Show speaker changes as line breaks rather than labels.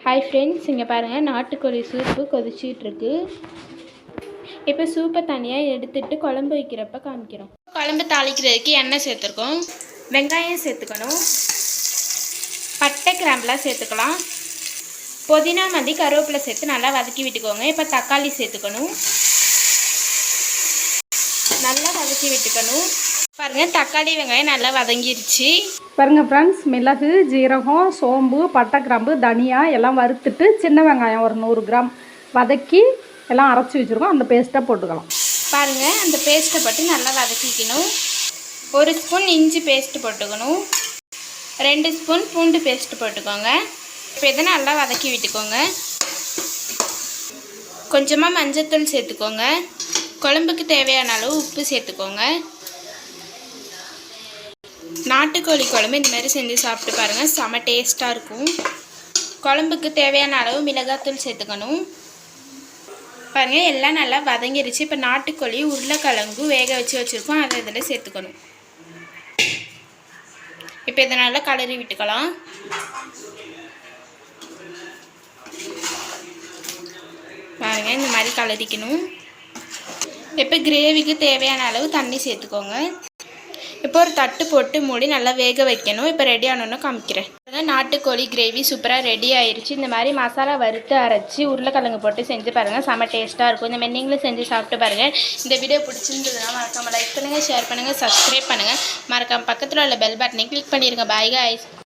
Hi friends, இங்கே பாருங்கள், நாட்டுக்கோழி சூப்பு கொதிச்சிட்ருக்கு. இப்போ சூப்பை தனியாக எடுத்துகிட்டு குழம்பு வைக்கிறப்ப காமிக்கிறோம். குழம்பு தாளிக்கிறதுக்கு எண்ணெய் சேர்த்துருக்கோம். வெங்காயம் சேர்த்துக்கணும். பட்டை கிராம்பெலாம் சேர்த்துக்கலாம். புதினா மல்லி கருவேப்பிலை சேர்த்து நல்லா வதக்கி விட்டுக்கோங்க. இப்போ தக்காளி சேர்த்துக்கணும். நல்லா வதக்கி விட்டுக்கணும். பாருங்கள், தக்காளி வெங்காயம் நல்லா வதங்கிருச்சு.
பாருங்கள் ஃப்ரெண்ட்ஸ், மிளகு, ஜீரகம், சோம்பு, பட்டை கிராம்பு, தனியா எல்லாம் வறுத்துட்டு சின்ன வெங்காயம் ஒரு 100 கிராம் வதக்கி எல்லாம் அரைச்சி வச்சுருக்கோம். அந்த பேஸ்ட்டை போட்டுக்கலாம்.
பாருங்கள், அந்த பேஸ்ட்டை போட்டு நல்லா வதக்கிக்கணும். 1 ஸ்பூன் இஞ்சி பேஸ்ட்டு போட்டுக்கணும். 2 ஸ்பூன் பூண்டு பேஸ்ட்டு போட்டுக்கோங்க. இப்போ இதை நல்லா வதக்கி விட்டுக்கோங்க. கொஞ்சமாக மஞ்சத்தூள் சேர்த்துக்கோங்க. குழம்புக்கு தேவையான அளவு உப்பு சேர்த்துக்கோங்க. நாட்டுக்கோழி குழம்பு இந்த மாதிரி செஞ்சு சாப்பிட்டு பாருங்கள், செம டேஸ்ட்டாக இருக்கும். குழம்புக்கு தேவையான அளவு மிளகாத்தூள் சேர்த்துக்கணும். பாருங்கள், எல்லாம் நல்லா வதங்கிருச்சு. இப்போ நாட்டுக்கோழி உருளைக்கிழங்கு வேக வச்சுருக்கோம், அதை இதில் சேர்த்துக்கணும். இப்போ இதை நல்லா கலரி விட்டுக்கலாம். பாருங்கள், இந்த மாதிரி கலரிக்கணும். இப்போ கிரேவிக்கு தேவையான அளவு தண்ணி சேர்த்துக்கோங்க. இப்போ ஒரு தட்டு போட்டு மூடி நல்லா வேக வைக்கணும். இப்போ ரெடி ஆனோன்னு காமிக்கிறேன். நாட்டுக்கோழி கிரேவி சூப்பராக ரெடி ஆயிடுச்சு. இந்த மாதிரி மசாலா வறுத்து அரைச்சி உருளைக்கிழங்கு போட்டு செஞ்சு பாருங்கள், செம்ம டேஸ்ட்டாக இருக்கும். இந்த மாதிரி நீங்களும் செஞ்சு சாப்பிட்டு பாருங்கள். இந்த வீடியோ பிடிச்சிருந்ததுன்னா மறக்காமல் லைக் பண்ணுங்கள், ஷேர் பண்ணுங்கள், சப்ஸ்கிரைப் பண்ணுங்கள். மறக்காமல் பக்கத்தில் உள்ள பெல் பட்டனை கிளிக் பண்ணிடுங்க. Bye guys.